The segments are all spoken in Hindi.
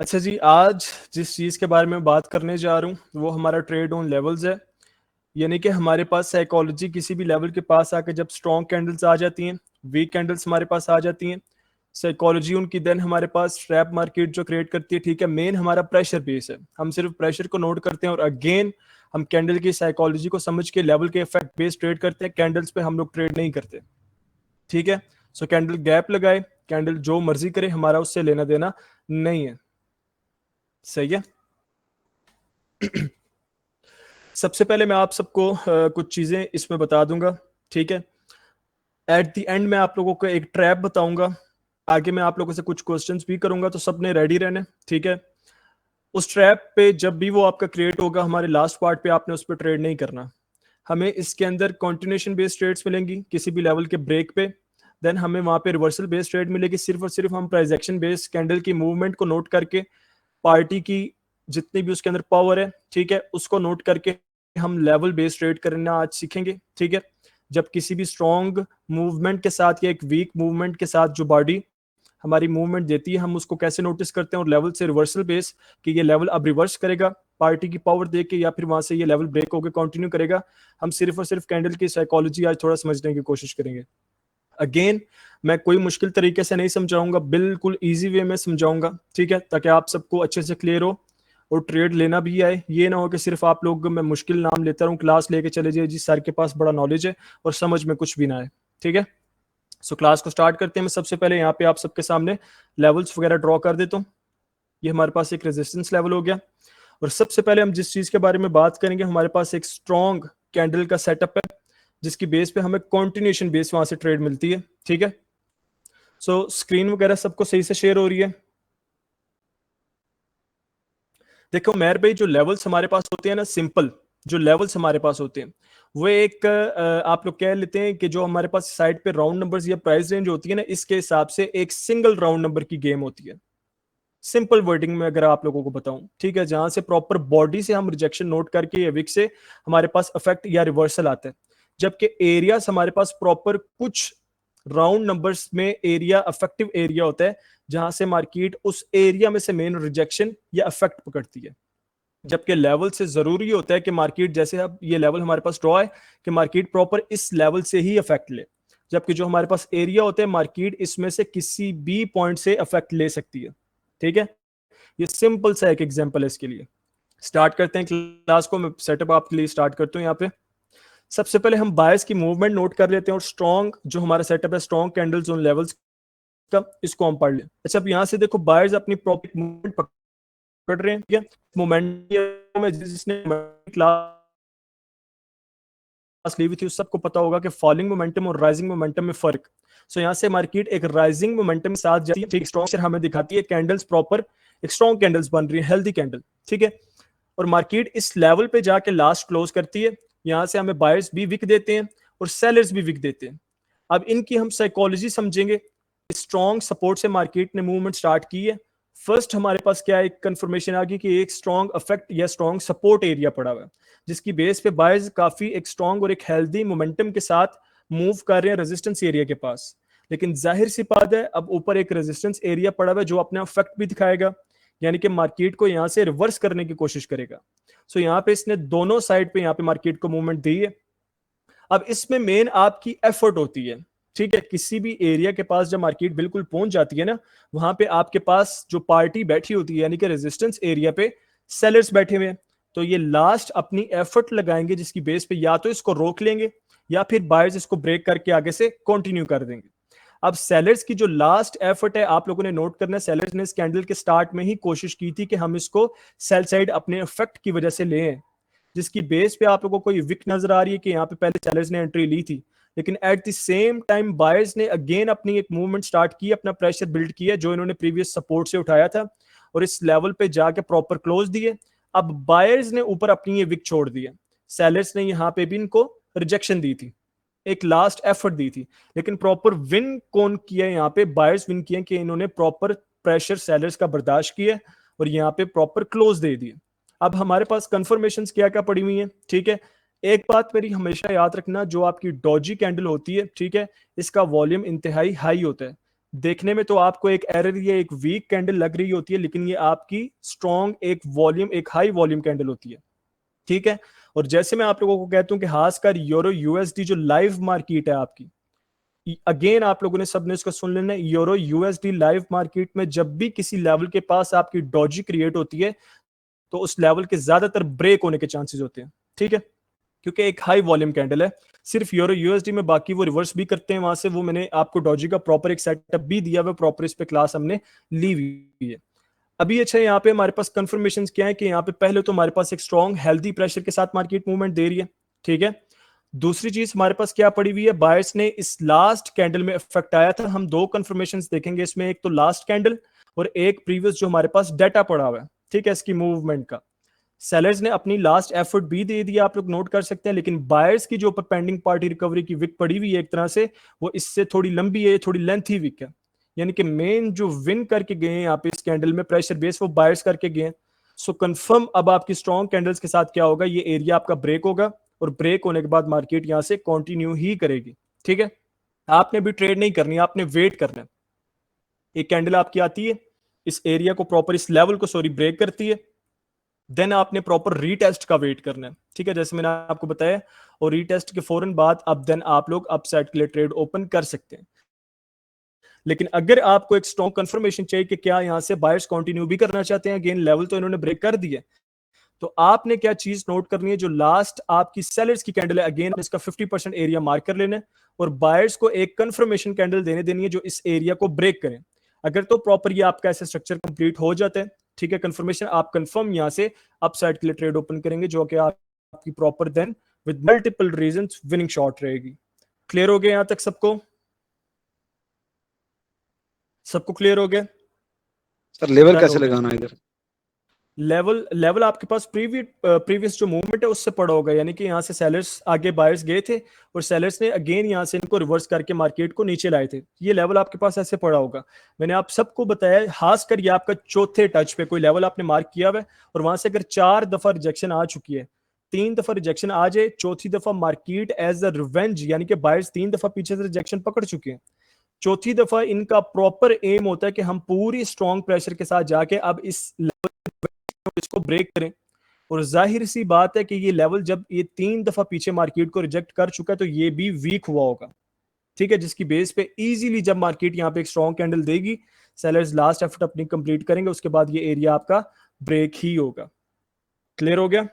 अच्छा जी, आज जिस चीज़ के बारे में बात करने जा रहा हूँ, वो हमारा ट्रेड ऑन लेवल्स है। यानी कि हमारे पास साइकोलॉजी किसी भी लेवल के पास आके जब स्ट्रॉन्ग कैंडल्स आ जाती हैं, वीक कैंडल्स हमारे पास आ जाती हैं, साइकोलॉजी उनकी देन हमारे पास ट्रैप मार्केट जो क्रिएट करती है, ठीक है? मेन हमारा प्रेशर बेस है। हम सिर्फ प्रेशर को नोट करते हैं और अगेन हम कैंडल की साइकोलॉजी को समझ के लेवल के इफेक्ट बेस ट्रेड करते हैं। कैंडल्स पे हम लोग ट्रेड नहीं करते, ठीक है? सो कैंडल गैप लगाए, कैंडल जो मर्जी करे, हमारा उससे लेना देना नहीं है। सही है। सबसे पहले मैं आप सबको कुछ चीजें इसमें बता दूंगा, ठीक है? एट द एंड मैं आप लोगों को एक ट्रैप बताऊंगा। आगे मैं आप लोगों से कुछ क्वेश्चंस भी करूंगा, तो सबने रेडी रहने, ठीक है? उस ट्रैप पे जब भी वो आपका क्रिएट होगा, हमारे लास्ट पार्ट पे आपने उस पर ट्रेड नहीं करना। हमें इसके अंदर कॉन्टिन्यूशन बेस्ड ट्रेड्स मिलेंगी किसी भी लेवल के ब्रेक पे। देन हमें वहां पे रिवर्सल बेस्ड ट्रेड मिलेगी। सिर्फ और सिर्फ हम प्राइस एक्शन बेस्ड कैंडल की मूवमेंट को नोट करके, पार्टी की जितनी भी उसके अंदर पावर है, ठीक है, उसको नोट करके हम लेवल बेस्ड ट्रेड करना आज सीखेंगे, ठीक है? जब किसी भी स्ट्रॉन्ग मूवमेंट के साथ या एक वीक मूवमेंट के साथ जो बॉडी हमारी मूवमेंट देती है, हम उसको कैसे नोटिस करते हैं, और लेवल से रिवर्सल बेस कि ये लेवल अब रिवर्स करेगा पार्टी की पावर देख के, या फिर वहां से ये लेवल ब्रेक होकर कंटिन्यू करेगा। हम सिर्फ और सिर्फ कैंडल की साइकोलॉजी आज थोड़ा समझने की कोशिश करेंगे। अगेन, मैं कोई मुश्किल तरीके से नहीं समझाऊंगा, बिल्कुल इजी वे में समझाऊंगा, ठीक है? ताकि आप सबको अच्छे से क्लियर हो और ट्रेड लेना भी आए। ये ना हो कि सिर्फ आप लोग, मैं मुश्किल नाम लेता रहूं, क्लास लेके चले जाइए जी सर के पास बड़ा नॉलेज है और समझ में कुछ भी ना आए, ठीक है? सो क्लास को स्टार्ट करते हैं। मैं सबसे पहले यहाँ पे आप सबके सामने लेवल्स वगैरह ड्रॉ कर देता हूँ। ये हमारे पास एक रेजिस्टेंस लेवल हो गया, और सबसे पहले हम जिस चीज के बारे में बात करेंगे, हमारे पास एक स्ट्रॉन्ग कैंडल का सेटअप है, जिसकी बेस पे हमें कॉन्टिन्यूशन बेस वहां से ट्रेड मिलती है, ठीक है? सो स्क्रीन वगैरह सबको सही से शेयर हो रही है? देखो मेहर भाई, जो लेवल्स हमारे पास होते हैं ना, सिंपल जो लेवल्स हमारे पास होते हैं, वो एक आप लोग कह लेते हैं कि जो हमारे पास साइड पे राउंड नंबर्स या प्राइस रेंज होती है ना, इसके हिसाब से एक सिंगल राउंड नंबर की गेम होती है। सिंपल वर्डिंग में अगर आप लोगों को बताऊं, ठीक है, जहां से प्रॉपर बॉडी से हम रिजेक्शन नोट करके या विक से हमारे पास इफेक्ट या रिवर्सल आता है। जबकि एरियाज हमारे पास प्रॉपर कुछ राउंड नंबर्स में एरिया इफेक्टिव एरिया होता है, जहां से मार्केट उस एरिया में से मेन रिजेक्शन या इफेक्ट पकड़ती है। जबकि लेवल से जरूरी होता है कि मार्केट, जैसे अब ये लेवल हमारे पास ड्रॉ है, कि मार्केट प्रॉपर इस लेवल से ही इफेक्ट ले। जबकि जो हमारे पास एरिया होता है, मार्केट इसमें से किसी भी पॉइंट से इफेक्ट ले सकती है, ठीक है? ये सिंपल सा एक एग्जांपल है इसके लिए। स्टार्ट करते हैं क्लास को। मैं सेटअप आपके लिए स्टार्ट करता हूं। यहाँ पे सबसे पहले हम बायर्स की मूवमेंट नोट कर लेते हैं, और स्ट्रॉन्ग जो हमारा सेटअप है, स्ट्रॉन्ग कैंडल्स ऑन लेवल्स का, इसको हम पढ़ लें। अच्छा, अब यहाँ से देखो, बायर्स अपनी प्रॉफिट मूवमेंट पकड़ रहे हैं, ठीक है? मोमेंट में जिसने क्लास ली हुई थी, उस सबको पता होगा कि फॉलिंग मोमेंटम और राइजिंग मोमेंटम में फर्क। सो यहाँ से मार्केट एक राइजिंग मोमेंटम के साथ जाती है, ठीक? स्ट्रॉन्ग हमें दिखाती है कैंडल्स प्रॉपर एक स्ट्रॉन्ग कैंडल्स बन रही है, हेल्दी कैंडल, ठीक है? और मार्केट इस लेवल पे जाके लास्ट क्लोज करती है। यहां से हमें बायर्स भी विक देते हैं और सेलर्स भी विक देते हैं। अब इनकी हम साइकोलॉजी समझेंगे। स्ट्रॉन्ग सपोर्ट से मार्केट ने मूवमेंट स्टार्ट की है। फर्स्ट हमारे पास क्या एक कंफर्मेशन आ गई कि एक स्ट्रॉन्ग इफेक्ट या स्ट्रॉन्ग सपोर्ट एरिया पड़ा हुआ है, जिसकी बेस पे बायर्स काफी एक स्ट्रॉन्ग और एक हेल्दी मोमेंटम के साथ मूव कर रहे हैं रेजिस्टेंस एरिया के पास। लेकिन जाहिर सी बात है, अब ऊपर एक रेजिस्टेंस एरिया पड़ा हुआ है जो अपना इफेक्ट भी दिखाएगा, यानी कि मार्केट को यहां से रिवर्स करने की कोशिश करेगा। सो यहाँ पे इसने दोनों साइड पे यहाँ पे मार्केट को मूवमेंट दी है। अब इसमें मेन आपकी एफर्ट होती है, ठीक है? किसी भी एरिया के पास जब मार्केट बिल्कुल पहुंच जाती है ना, वहां पे आपके पास जो पार्टी बैठी होती है, यानी कि रेजिस्टेंस एरिया पे सेलर्स बैठे हुए हैं, तो ये लास्ट अपनी एफर्ट लगाएंगे, जिसकी बेस पे या तो इसको रोक लेंगे या फिर बायर्स इसको ब्रेक करके आगे से कंटिन्यू कर देंगे। अब सेलर्स की जो लास्ट एफर्ट है, आप लोगों ने नोट करना है, सेलर्स ने इस कैंडल के स्टार्ट में ही कोशिश की थी कि हम इसको सेल साइड अपने इफेक्ट की वजह से लें, जिसकी बेस पे आप लोगों को ये विक नजर आ रही है कि यहाँ पे पहले सेलर्स ने एंट्री ली थी। लेकिन at the same time buyers ने अगेन अपनी एक मूवमेंट स्टार्ट की, अपना प्रेशर बिल्ड किया जो इन्होंने प्रीवियस सपोर्ट से उठाया था, और इस लेवल पे जाके प्रॉपर क्लोज दिए। अब बायर्स ने ऊपर अपनी ये विक छोड़ दी है, सेलर्स ने यहाँ पे भी इनको रिजेक्शन दी थी, एक लास्ट एफर्ट दी थी। लेकिन प्रॉपर विन कौन किया? यहाँ पे बायर्स विन किए कि इन्होंने प्रॉपर प्रेशर सेलर्स का बर्दाश्त किया और यहाँ पे प्रॉपर क्लोज दे दिए। अब हमारे पास कंफर्मेशंस क्या क्या पड़ी हुई है, ठीक है? एक बात मेरी हमेशा याद रखना, जो आपकी डॉजी कैंडल होती है, ठीक है, इसका वॉल्यूम इंतहाई हाई होता है। देखने में तो आपको एक एरर या एक वीक कैंडल लग रही होती है, लेकिन ये आपकी स्ट्रॉन्ग एक वॉल्यूम, एक हाई वॉल्यूम कैंडल होती है, ठीक है। और जैसे मैं आप लोगों को कहता हूं कि खासकर यूरो यूएसडी जो लाइव मार्केट है आपकी, अगेन आप लोगों ने सबने इसको सुन लेना है, यूरो यूएसडी लाइव मार्केट में जब भी किसी लेवल के पास आपकी डॉजी क्रिएट होती है, तो उस लेवल के ज्यादातर ब्रेक होने के चांसेस होते हैं, ठीक है, क्योंकि एक हाई वॉल्यूम कैंडल है। सिर्फ यूरो यूएसडी में, बाकी वो रिवर्स भी करते हैं वहां से, वो मैंने आपको डॉजी का प्रॉपर एक सेटअप भी दिया हुआ, प्रॉपर इस पे क्लास हमने ली हुई है। अभी अच्छा, यहाँ पे हमारे पास कंफर्मेशन क्या है कि यहाँ पे पहले तो हमारे पास एक स्ट्रॉन्ग हेल्दी प्रेशर के साथ मार्केट मूवमेंट दे रही है, ठीक है। दूसरी चीज हमारे पास क्या पड़ी हुई है, बायर्स ने इस लास्ट कैंडल में इफेक्ट आया था। हम दो कंफर्मेशन देखेंगे इसमें, एक तो लास्ट कैंडल और एक प्रीवियस जो हमारे पास डाटा पड़ा हुआ है, ठीक है, इसकी मूवमेंट का। सेलर्स ने अपनी लास्ट एफर्ट भी दे दिया, आप लोग नोट कर सकते हैं, लेकिन बायर्स की जो ऊपर पेंडिंग पार्टी रिकवरी की विक पड़ी हुई है एक तरह से, वो इससे थोड़ी लंबी है, थोड़ी लेंथी विक है। यानी कि मेन जो विन करके गए हैं यहाँ पे इस कैंडल में प्रेशर बेस, वो बायर्स करके गए हैं। सो कंफर्म अब आपकी स्ट्रॉन्ग कैंडल्स के साथ क्या होगा, ये एरिया आपका ब्रेक होगा, और ब्रेक होने के बाद मार्केट यहां से कंटिन्यू ही करेगी, ठीक है। आपने भी ट्रेड नहीं करनी, आपने वेट करना है। एक कैंडल आपकी आती है, इस एरिया को प्रॉपर, इस लेवल को सॉरी ब्रेक करती है, देन आपने प्रॉपर रीटेस्ट का वेट करना है, ठीक है, जैसे मैंने आपको बताया। और रीटेस्ट के फौरन बाद अब देन आप लोग अपसाइड के लिए ट्रेड ओपन कर सकते हैं। लेकिन अगर आपको एक स्ट्रॉन्ग कंफर्मेशन चाहिए कि क्या यहां से बायर्स कंटिन्यू भी करना चाहते हैं, अगेन लेवल तो इन्होंने ब्रेक कर दिया, तो आपने क्या चीज नोट करनी है, जो लास्ट आपकी सेलर्स की कैंडल है, अगेन इसका 50% एरिया मार्क कर लेना है, और बायर्स को एक कंफर्मेशन कैंडल देने देनी है जो इस एरिया को ब्रेक करें। अगर तो प्रॉपर ये आपका ऐसा स्ट्रक्चर कंप्लीट हो जाता है, ठीक है, कंफर्मेशन, आप कंफर्म यहां से अपसाइड के लिए ट्रेड ओपन करेंगे, जो कि आपकी proper then with multiple reasons winning shot रहेगी। क्लियर हो गया यहां तक सबको? सबको क्लियर हो गया? सर लेवल डन कैसे हो गया। लगाना है इधर? लेवल आपके पास प्रीवियस जो मूवमेंट है उससे पड़ा होगा, यानी कि यहाँ से सेलर्स आगे बायर्स गए थे, और सेलर्स ने अगेन यहाँ से इनको रिवर्स करके मार्केट को नीचे लाए थे। ये लेवल आपके पास ऐसे पड़ा होगा। मैंने आप सबको बताया, खासकर ये आपका चौथे टच पे कोई लेवल आपने मार्क किया हुआ है, और वहां से अगर 4 दफा रिजेक्शन आ चुकी है, 3 दफा रिजेक्शन आ जाए, चौथी दफा मार्केट एज अ रिवेंज, यानी कि बायर्स 3 दफा पीछे से रिजेक्शन पकड़ चुके हैं, चौथी दफा इनका प्रॉपर एम होता है कि हम पूरी स्ट्रॉन्ग प्रेशर के साथ जाके अब इस इसको ब्रेक करें। और जाहिर सी बात है कि ये लेवल जब ये 3 दफा पीछे मार्केट को रिजेक्ट कर चुका है, तो ये भी वीक हुआ होगा, ठीक है, जिसकी बेस पे इजीली जब मार्केट यहाँ पे एक स्ट्रॉन्ग कैंडल देगी, सेलर्स लास्ट एफर्ट अपनी कंप्लीट करेंगे, उसके बाद ये एरिया आपका ब्रेक ही होगा। क्लियर हो गया?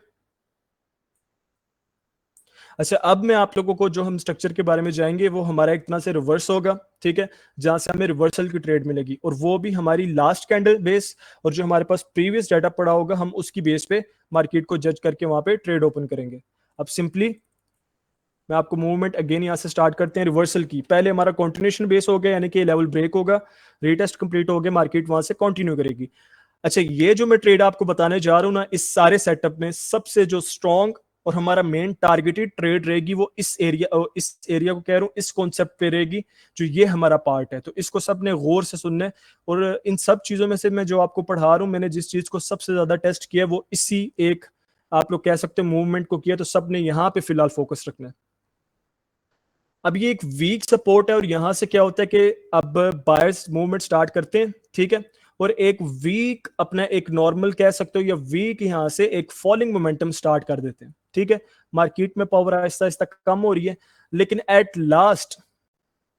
अच्छा, अब मैं आप लोगों को जो हम स्ट्रक्चर के बारे में जाएंगे, वो हमारा एक तरह से रिवर्स होगा, ठीक है, जहां से हमें रिवर्सल की ट्रेड मिलेगी, और वो भी हमारी लास्ट कैंडल बेस, और जो हमारे पास प्रीवियस डाटा पड़ा होगा, हम उसकी बेस पे मार्केट को जज करके वहां पे ट्रेड ओपन करेंगे। अब सिंपली मैं आपको मूवमेंट अगेन यहां से स्टार्ट करते हैं रिवर्सल की। पहले हमारा कंटिन्यूएशन बेस हो गया, यानी कि लेवल ब्रेक होगा, रीटेस्ट कंप्लीट हो गया, मार्केट वहां से कंटिन्यू करेगी। अच्छा, ये जो मैं ट्रेड आपको बताने जा रहा हूं ना, इस सारे सेटअप में सबसे जो स्ट्रॉन्ग और हमारा मेन टारगेटेड ट्रेड रहेगी, वो इस एरिया को कह रहा हूं, इस कॉन्सेप्ट पे रहेगी, जो ये हमारा पार्ट है। तो इसको सबने गौर से सुनना है, और इन सब चीजों में से मैं जो आपको पढ़ा रहा हूं, मैंने जिस चीज को सबसे ज्यादा टेस्ट किया वो इसी एक, आप लोग कह सकते हैं, मूवमेंट को किया, तो सबने यहां पे फिलहाल फोकस रखना है। अब ये एक वीक सपोर्ट है, और यहां से क्या होता है कि अब बायर्स मूवमेंट स्टार्ट करते हैं, ठीक है, और एक वीक अपना एक नॉर्मल कह सकते हो, या वीक यहां से एक फॉलिंग मोमेंटम स्टार्ट कर देते हैं, ठीक है। मार्केट में पावर आहिस्ता आहिस्ता कम हो रही है, लेकिन at last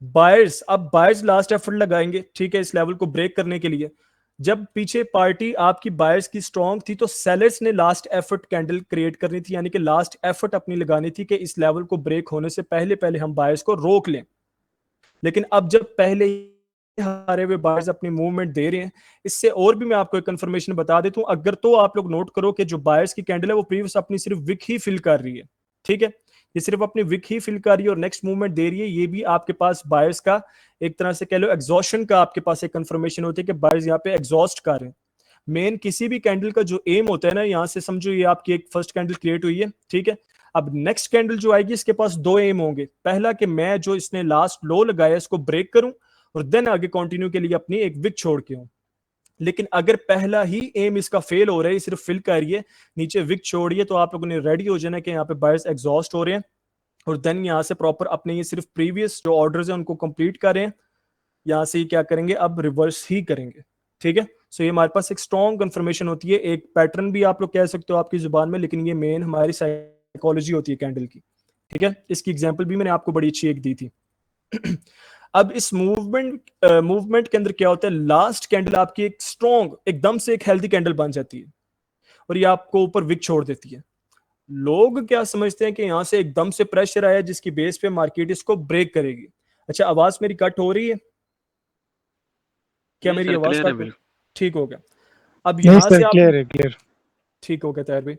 buyers last effort लगाएंगे, ठीक है, इस लेवल को ब्रेक करने के लिए। जब पीछे पार्टी आपकी बायर्स की स्ट्रॉन्ग थी, तो सेलर्स ने लास्ट एफर्ट कैंडल क्रिएट करनी थी, यानी कि लास्ट एफर्ट अपनी लगानी थी कि इस लेवल को ब्रेक होने से पहले पहले हम बायर्स को रोक लें। लेकिन अब जब पहले हारे हुए बायर्स अपनी मूवमेंट दे रहे हैं, इससे और भी मैं आपको एक कंफर्मेशन बता देता हूं। अगर तो आप लोग नोट करो कि जो बायर्स की कैंडल है, वो प्रीवियस अपनी सिर्फ विक ही फिल कर रही है, ठीक है, ये सिर्फ अपनी विक ही फिल कर रही है और नेक्स्ट मूवमेंट दे रही है। ये भी आपके पास बायर्स का एक तरह से कह लो एग्जॉस्शन का आपके पास एक कंफर्मेशन होती है कि बायर्स यहाँ पे एग्जॉस्ट कर रहे हैं। मेन किसी भी कैंडल का जो एम होता है ना, यहां से समझो ये आपकी एक फर्स्ट कैंडल क्रिएट हुई है, ठीक है। अब नेक्स्ट कैंडल जो आएगी, इसके पास दो एम होंगे। पहला कि मैं जो इसने लास्ट लो लगाया इसको ब्रेक करूं, और देन आगे कंटिन्यू के लिए अपनी एक विक छोड़ के हूं। लेकिन अगर पहला ही एम इसका फेल हो रहा है, सिर्फ फिल करिए, नीचे विक छोड़िए, तो आप लोगों ने रेडी हो जाना कि यहाँ पे बायर्स एग्जॉस्ट हो रहे हैं, और देन यहाँ से प्रॉपर अपने ये सिर्फ प्रीवियस जो ऑर्डर्स हैं उनको कंप्लीट करें, यहाँ से क्या करेंगे, अब रिवर्स ही करेंगे। ठीक है, सो ये हमारे पास एक स्ट्रॉन्ग कंफर्मेशन होती है, एक पैटर्न भी आप लोग कह सकते हो आपकी जुबान में, लेकिन ये मेन हमारी साइकोलॉजी होती है कैंडल की। ठीक है, इसकी एग्जांपल भी मैंने आपको बड़ी अच्छी एक दी थी। अब इस मूवमेंट के अंदर क्या होता है, लास्ट कैंडल आपकी एक स्ट्रॉन्ग एकदम से एक हेल्दी कैंडल बन जाती है और ये आपको ऊपर विक छोड़ देती है। लोग क्या समझते हैं कि यहां से एकदम से प्रेशर आया जिसकी बेस पे मार्केट इसको ब्रेक करेगी। अच्छा, आवाज मेरी कट हो रही है क्या? नहीं मेरी सर, आवाज क्लियर है कट हो? बिल्कुल। ठीक हो गया। अब नहीं यहां सर, से आप, क्लियर है, क्लियर। ठीक हो गया तैयार भाई।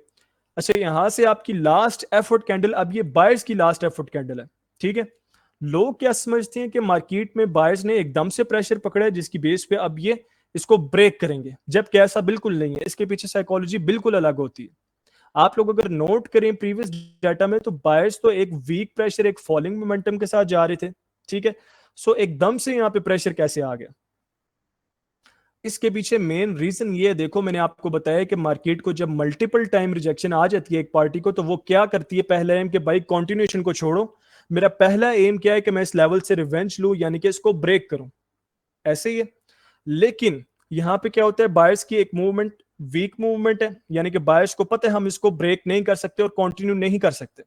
अच्छा, यहां से आपकी लास्ट एफर्ट कैंडल, अब ये बायर्स की लास्ट एफर्ट कैंडल है। ठीक है, लोग क्या समझते हैं कि मार्केट में बायर्स ने एकदम से प्रेशर पकड़ा है जिसकी बेस पे अब ये इसको ब्रेक करेंगे, जबकि ऐसा बिल्कुल नहीं है। इसके पीछे साइकोलॉजी बिल्कुल अलग होती है। आप लोग अगर नोट करें प्रीवियस डाटा में, तो बायर्स तो एक वीक प्रेशर, एक फॉलिंग मोमेंटम के साथ जा रहे थे। ठीक है, सो एकदम से यहाँ पे प्रेशर कैसे आ गया? इसके पीछे मेन रीजन ये देखो, मैंने आपको बताया कि मार्केट को जब मल्टीपल टाइम रिजेक्शन आ जाती है एक पार्टी को, तो वो क्या करती है, पहला एम कि भाई कंटिन्यूएशन को छोड़ो, मेरा पहला एम क्या है कि मैं इस लेवल से रिवेंज लूं, यानी कि इसको ब्रेक करूं, ऐसे ही है। लेकिन यहां पे क्या होता है, बायर्स की एक मूवमेंट वीक मूवमेंट है, यानी कि बायर्स को पता है हम इसको ब्रेक नहीं कर सकते और कंटिन्यू नहीं कर सकते,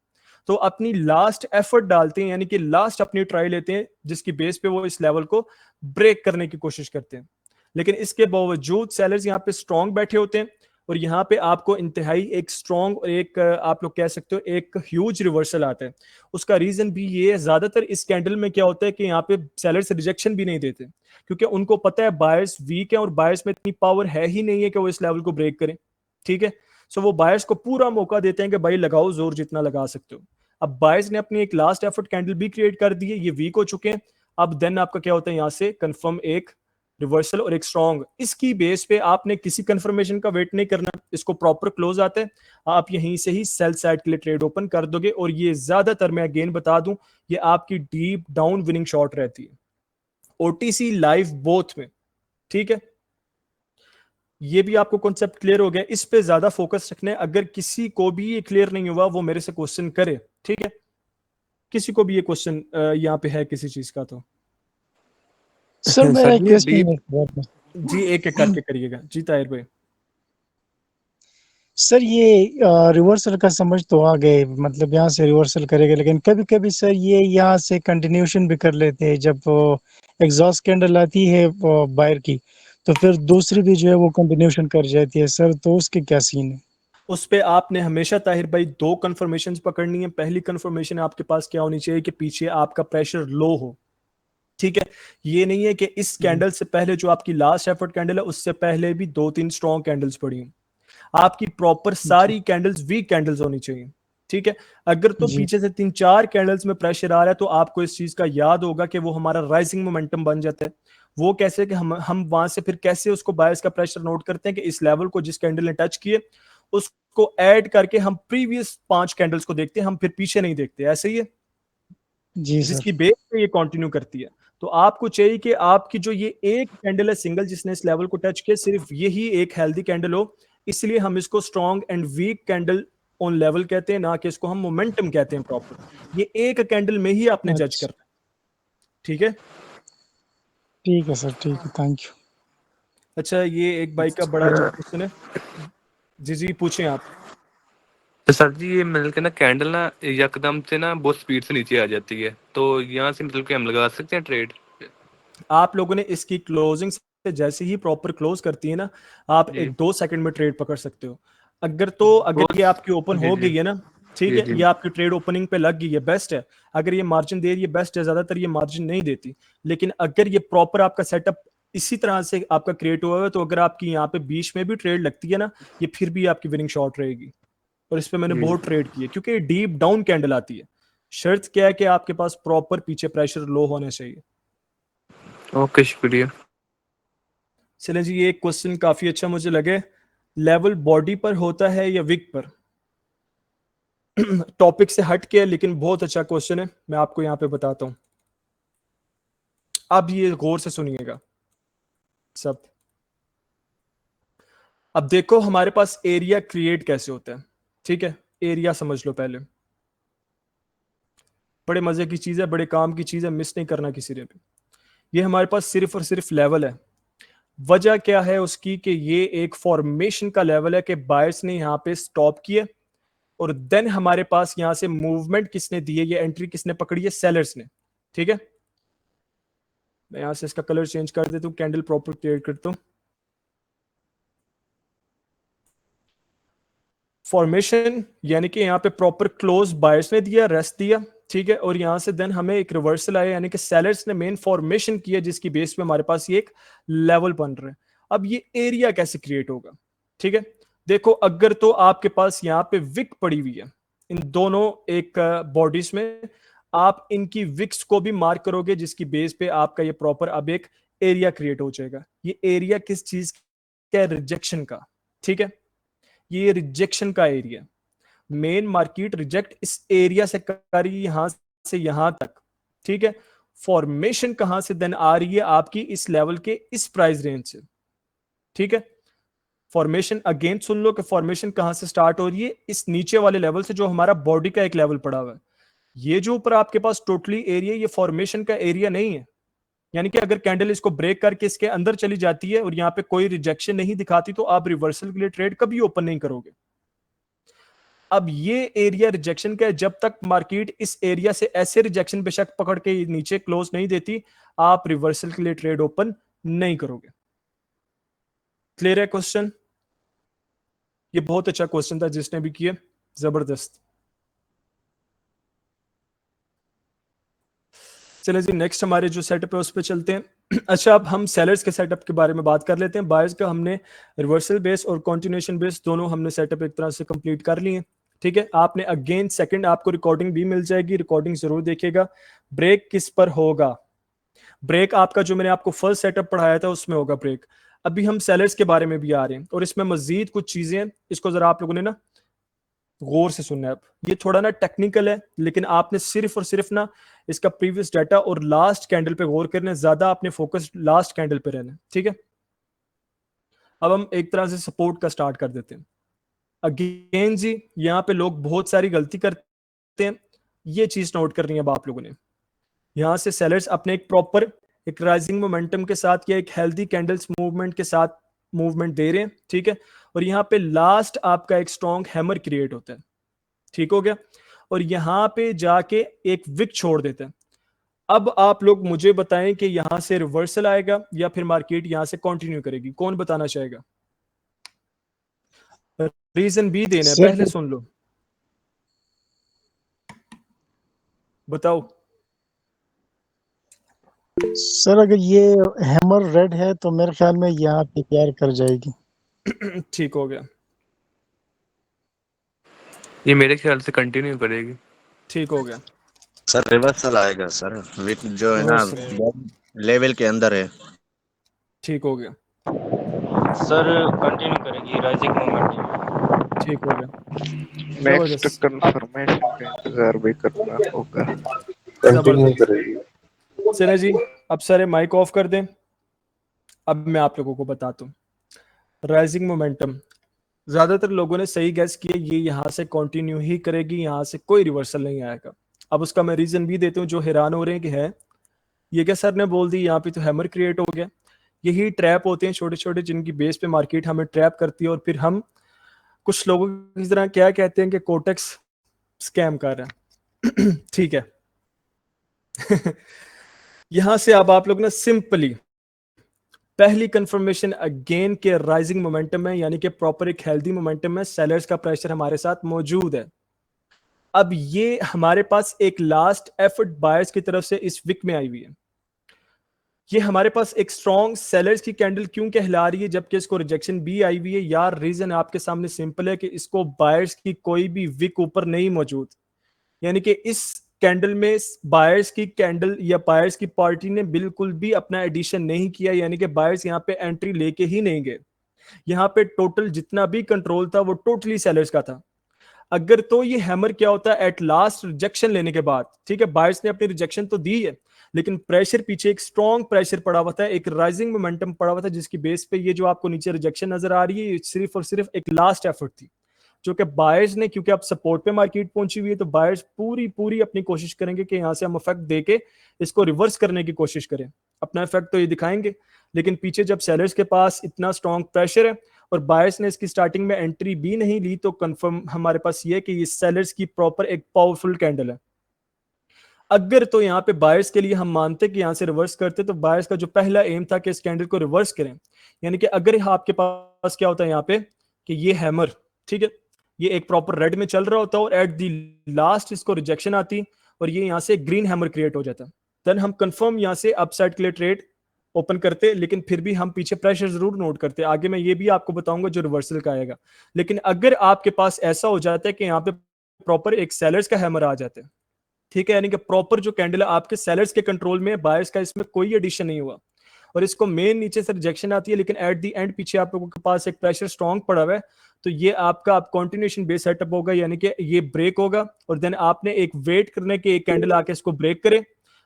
तो अपनी लास्ट एफर्ट डालते हैं, यानी कि लास्ट अपनी ट्राई लेते हैं जिसकी बेस पे वो इस लेवल को ब्रेक करने की कोशिश करते हैं। लेकिन इसके बावजूद सेलर्स यहाँ पे स्ट्रांग बैठे होते हैं, और यहाँ पे आपको इंतहाई एक स्ट्रांग और एक आप लोग कह सकते हो एक ह्यूज रिवर्सल आता है। उसका रीजन भी ये है, ज्यादातर इस कैंडल में क्या होता है कि यहाँ पे सेलर्स रिजेक्शन भी नहीं देते, क्योंकि उनको पता है बायर्स वीक है और बायर्स में इतनी पावर है ही नहीं है कि वो इस लेवल को ब्रेक करें। ठीक है, सो वो बायर्स को पूरा मौका देते हैं कि भाई लगाओ जोर जितना लगा सकते हो। अब बायर्स ने अपनी एक लास्ट एफर्ट कैंडल भी क्रिएट कर दी है, ये वीक हो चुके हैं। अब देन आपका क्या होता है, यहाँ से कंफर्म एक रिवर्सल और एक स्ट्रॉन्ग, इसकी बेस पे आपने किसी कंफर्मेशन का वेट नहीं करना, इसको प्रॉपर क्लोज आता है, आप यहीं से ही सेल साइड के लिए ट्रेड ओपन कर दोगे, और ये ज्यादातर मैं अगेन बता दूं, ये आपकी डीप डाउन विनिंग शॉट रहती है ओटीसी लाइव बोथ में। ठीक है, ये भी आपको कॉन्सेप्ट क्लियर हो गया, इस पे ज्यादा फोकस रखना है। अगर किसी को भी ये क्लियर नहीं हुआ वो मेरे से क्वेश्चन करे। ठीक है, किसी को भी ये क्वेश्चन यहाँ पे है किसी चीज का, तो सर मेरा सर एक ये क्वेश्चन डीप है। जी एक एक करके करिएगा जी ताहिर भाई। सर ये रिवर्सल का समझ तो आ गए, मतलब यहाँ से रिवर्सल करेगा, लेकिन कभी कभी सर ये यहाँ से कंटिन्यूशन भी कर लेते हैं। जब एग्जॉस्ट कैंडल आती है बायर की, तो फिर दूसरी भी जो है वो कंटिन्यूशन कर जाती है सर, तो उसके क्या सीन है? उस पे आपने हमेशा ताहिर भाई दो कंफर्मेशन पकड़नी है। पहली कंफर्मेशन आपके पास क्या होनी चाहिए कि पीछे आपका प्रेशर लो हो। ठीक है, ये नहीं है कि इस कैंडल से पहले जो आपकी लास्ट एफर्ट कैंडल है उससे पहले भी दो तीन स्ट्रॉन्ग कैंडल्स पड़ी हैं। आपकी प्रॉपर जी सारी कैंडल्स वीक कैंडल्स होनी चाहिए। ठीक है, अगर तो जी पीछे से तीन चार कैंडल्स में प्रेशर आ रहा है तो आपको इस चीज का याद होगा कि वो हमारा राइजिंग मोमेंटम बन जाता है। वो कैसे कि हम वहां से फिर कैसे उसको बायर्स का प्रेशर नोट करते हैं कि इस लेवल को जिस कैंडल ने टच किए उसको ऐड करके हम प्रीवियस 5 कैंडल्स को देखते हैं, हम फिर पीछे नहीं देखते, ऐसे ही है, जी सर। जिसकी बेस पे ये कंटिन्यू करती है। तो आपको चाहिए कि आपकी जो ये एक कैंडल है सिंगल जिसने इस लेवल को टच किया, सिर्फ यही एक हेल्दी कैंडल हो। इसलिए हम इसको strong and weak candle on level कहते हैं, ना कि इसको हम मोमेंटम कहते हैं प्रॉपर। ये एक कैंडल में ही आपने जज अच्छा करना है। ठीक है, ठीक है सर, ठीक है, थैंक यू। अच्छा ये एक भाई का बड़ा अच्छा क्वेश्चन है, जी जी पूछें आप। तो सर जी ये मिल के ना कैंडल ना एकदम से ना बहुत स्पीड से नीचे आ जाती है, तो यहाँ से मतलब कि हम लगा सकते हैं ट्रेड? आप लोगों ने इसकी क्लोजिंग से जैसे ही प्रॉपर क्लोज करती है ना, आप जी एक 2 सेकंड में ट्रेड पकड़ सकते हो। अगर बहुत। ये आपकी ओपन जी हो जी गई है ना, ठीक जी है, जी ये आपकी ट्रेड ओपनिंग पे लग गई है, बेस्ट है। अगर ये मार्जिन दे रही है बेस्ट है, ज्यादातर ये मार्जिन नहीं देती। लेकिन अगर ये प्रॉपर आपका सेटअप इसी तरह से आपका क्रिएट हुआ है, तो अगर आपकी यहाँ पे बीच में भी ट्रेड लगती है ना, ये फिर भी आपकी विनिंग शॉट रहेगी। और इस पे मैंने जी। बहुत ट्रेड की है, क्योंकि ये डीप डाउन कैंडल आती है। शर्त क्या है कि आपके पास प्रॉपर पीछे प्रेशर लो होना चाहिए। ओके, शुक्रिया। चलें जी, ये एक क्वेश्चन काफी अच्छा मुझे लगे, लेवल बॉडी पर होता है या विक पर? टॉपिक से हट के, लेकिन बहुत अच्छा क्वेश्चन है, मैं आपको यहाँ पे बताता हूँ। अब ये गौर से सुनिएगा सब। अब देखो हमारे पास एरिया क्रिएट कैसे होता है, ठीक है, एरिया समझ लो पहले, बड़े मजे की चीज है, बड़े काम की चीज है, मिस नहीं करना किसी ने भी। ये हमारे पास सिर्फ और सिर्फ लेवल है। वजह क्या है उसकी कि ये एक फॉर्मेशन का लेवल है कि बायर्स ने यहाँ पे स्टॉप किया और देन हमारे पास यहां से मूवमेंट किसने दी है, ये एंट्री किसने पकड़ी है, सेलर्स ने। ठीक है, मैं यहां से इसका कलर चेंज कर देता हूं, कैंडल प्रॉपर क्रिएट करता हूं। फॉर्मेशन यानी कि यहाँ पे प्रॉपर क्लोज बायर्स ने दिया, रेस्ट दिया, ठीक है, और यहां से देन हमें एक रिवर्सल आया यानी कि सेलर्स ने मेन फॉर्मेशन किया जिसकी बेस पे हमारे पास ये एक लेवल बन रहा है। अब ये एरिया कैसे क्रिएट होगा, ठीक है, देखो अगर तो आपके पास यहाँ पे विक पड़ी हुई है इन दोनों एक बॉडीज में, आप इनकी विक्स को भी मार्क करोगे जिसकी बेस पे आपका ये प्रॉपर अब एक एरिया क्रिएट हो जाएगा। ये एरिया किस चीज का, रिजेक्शन का, ठीक है, ये रिजेक्शन का एरिया, मेन मार्केट रिजेक्ट इस एरिया से कर रही है यहां से यहां तक, ठीक है। फॉर्मेशन कहां से देन आ रही है आपकी इस लेवल के इस प्राइस रेंज से, ठीक है। फॉर्मेशन अगेन सुन लो कि फॉर्मेशन कहां से स्टार्ट हो रही है, इस नीचे वाले लेवल से जो हमारा बॉडी का एक लेवल पड़ा हुआ है। ये जो ऊपर आपके पास टोटली एरिया, ये फॉर्मेशन का एरिया नहीं है, यानी कि अगर कैंडल इसको ब्रेक करके इसके अंदर चली जाती है और यहाँ पे कोई रिजेक्शन नहीं दिखाती तो आप रिवर्सल के लिए ट्रेड कभी ओपन नहीं करोगे। अब ये एरिया रिजेक्शन का है, जब तक मार्केट इस एरिया से ऐसे रिजेक्शन पे शक पकड़ के नीचे क्लोज नहीं देती आप रिवर्सल के लिए ट्रेड ओपन नहीं करोगे। क्लियर है क्वेश्चन? ये बहुत अच्छा क्वेश्चन था जिसने भी किया, जबरदस्त। चलिए जी नेक्स्ट हमारे जो सेटअप है उस पर चलते हैं। अच्छा अब हम सेलर्स के सेटअप के बारे में बात कर लेते हैं। बायर्स का हमने रिवर्सल बेस और कंटिन्यूएशन बेस दोनों हमने सेटअप एक तरह से कंप्लीट कर लिए, ठीक है। आपने अगेन सेकंड आपको रिकॉर्डिंग भी मिल जाएगी, रिकॉर्डिंग जरूर देखिएगा। ब्रेक किस पर होगा, ब्रेक आपका जो मैंने आपको फर्स्ट सेटअप पढ़ाया था उसमें होगा ब्रेक। अभी हम सेलर्स के बारे में भी आ रहे हैं और इसमें मजीद कुछ चीजें हैं, इसको जरा आप लोगों ने ना गौर से सुनना है। अब ये थोड़ा ना टेक्निकल है लेकिन आपने सिर्फ और सिर्फ ना इसका प्रीवियस डाटा और लास्ट कैंडल पे गौर करना है, ज्यादा आपने फोकस लास्ट कैंडल पे रहना है, ठीक है। अब हम एक तरह से सपोर्ट का स्टार्ट कर देते हैं। अगेन जी यहाँ पे लोग बहुत सारी गलती करते हैं, ये चीज नोट करनी है अब आप लोगों ने। यहां से सेलर्स अपने एक प्रॉपर एक राइजिंग मोमेंटम के साथ या एक हेल्दी कैंडल्स मूवमेंट के साथ मूवमेंट दे रहे हैं, ठीक है। और यहाँ पे लास्ट आपका एक स्ट्रॉन्ग हैमर क्रिएट होता है, ठीक हो गया, और यहाँ पे जाके एक विक छोड़ देते हैं। अब आप लोग मुझे बताएं कि यहां से रिवर्सल आएगा या फिर मार्केट यहां से कंटिन्यू करेगी, कौन बताना चाहेगा? रीजन भी देना है, सर पहले सुन लो, बताओ। सर अगर ये हैमर रेड है तो मेरे ख्याल में यहाँ पे प्यार कर जाएगी। ठीक हो गया, ये मेरे ख्याल से कंटिन्यू करेगी। ठीक हो गया, सर रिवर्सल आएगा सर, विक जो है ना रिवर्सल लेवल के अंदर है। ठीक हो गया, सर कंटिन्यू करेगी राइजिंग मोमेंट। ठीक हो गया, नेक्स्ट जबरदस्त कंफर्मेशन का इंतजार भी करना होगा। कंटिन्यू जबरदस्त। करेगी। चले जी अब सारे माइक ऑफ कर दें। अब मैं आप लोगों को बताता हूँ राइजिंग मोमेंटम, ज्यादातर लोगों ने सही गैस किया, ये यहां से कंटिन्यू ही करेगी, यहां से कोई रिवर्सल नहीं आएगा। अब उसका मैं रीजन भी देता हूँ, जो हैरान हो रहे हैं कि है ये क्या सर ने बोल दी, यहाँ पे तो हैमर क्रिएट हो गया। यही ट्रैप होते हैं छोटे छोटे जिनकी बेस पे मार्केट हमें ट्रैप करती है और फिर हम कुछ लोगों की तरह क्या कहते हैं कि कोटेक्स स्कैम कर रहा है। ठीक है। यहां से अब आप लोग ना सिंपली पहली कंफर्मेशन अगेन के राइजिंग मोमेंटम है, यानी कि प्रॉपर एक हेल्दी मोमेंटम है, सेलर्स का प्रेशर हमारे साथ मौजूद है। अब ये हमारे पास एक लास्ट एफर्ट बायर्स की तरफ से इस विक में आई हुई है। ये हमारे पास एक स्ट्रॉन्ग सेलर्स की कैंडल क्यों कहला रही है जबकि इसको रिजेक्शन भी आई हुई है? यार रीजन आपके सामने सिंपल है कि इसको बायर्स की कोई भी विक ऊपर नहीं मौजूद, यानी कि इस कैंडल में बायर्स की कैंडल या बायर्स की पार्टी ने बिल्कुल भी अपना एडिशन नहीं किया, यानी कि बायर्स यहाँ पे एंट्री लेके ही नहीं गए। यहाँ पे टोटल जितना भी कंट्रोल था वो टोटली सेलर्स का था। अगर तो ये हैमर क्या होता है एट लास्ट रिजेक्शन लेने के बाद, ठीक है, बायर्स ने अपनी रिजेक्शन तो दी है लेकिन प्रेशर पीछे एक स्ट्रॉन्ग प्रेशर पड़ा हुआ था, एक राइजिंग मोमेंटम पड़ा हुआ था, जिसकी बेस पे ये जो आपको नीचे रिजेक्शन नजर आ रही है ये सिर्फ और सिर्फ एक लास्ट एफर्ट थी, जो कि बायर्स ने, क्योंकि अब सपोर्ट पे मार्केट पहुंची हुई है तो बायर्स पूरी पूरी अपनी कोशिश करेंगे कि यहाँ से हम इफेक्ट देके इसको रिवर्स करने की कोशिश करें, अपना इफेक्ट तो ये दिखाएंगे। लेकिन पीछे जब सेलर्स के पास इतना स्ट्रॉन्ग प्रेशर है और बायर्स ने इसकी स्टार्टिंग में एंट्री भी नहीं ली, तो कंफर्म हमारे पास ये है कि ये सेलर्स की प्रॉपर एक पावरफुल कैंडल है। अगर तो यहाँ पे बायर्स के लिए हम मानते कि यहाँ से रिवर्स करते, तो बायर्स का जो पहला एम था कि इस कैंडल को रिवर्स करें, यानी कि अगर आपके पास क्या होता है यहाँ पे कि ये हैमर, ठीक है, ये एक प्रॉपर रेड में चल रहा होता है और एट दी लास्ट इसको रिजेक्शन आती और ये यहाँ से ग्रीन हैमर क्रिएट हो जाता, देन हम कंफर्म यहाँ से अपसाइड के लिए ट्रेड ओपन करते, लेकिन फिर भी हम पीछे प्रेशर जरूर नोट करते। आगे मैं ये भी आपको बताऊंगा जो रिवर्सल का आएगा। लेकिन अगर आपके पास ऐसा हो जाता है कि यहाँ पे प्रॉपर एक सेलर्स का हैमर आ जाता है, ठीक है, यानी कि प्रॉपर जो कैंडल है आपके सेलर्स के कंट्रोल में, बायर्स का इसमें कोई एडिशन नहीं हुआ और इसको मेन नीचे से रिजेक्शन आती है, लेकिन एट दी एंड पीछे आप लोगों के पास एक प्रेशर स्ट्रॉन्ग पड़ा हुआ है, तो ये आपका आप कंटिन्यूएशन बेस सेटअप होगा, यानी कि ये ब्रेक होगा और देन आपने एक वेट करने के एक कैंडल आके इसको ब्रेक करे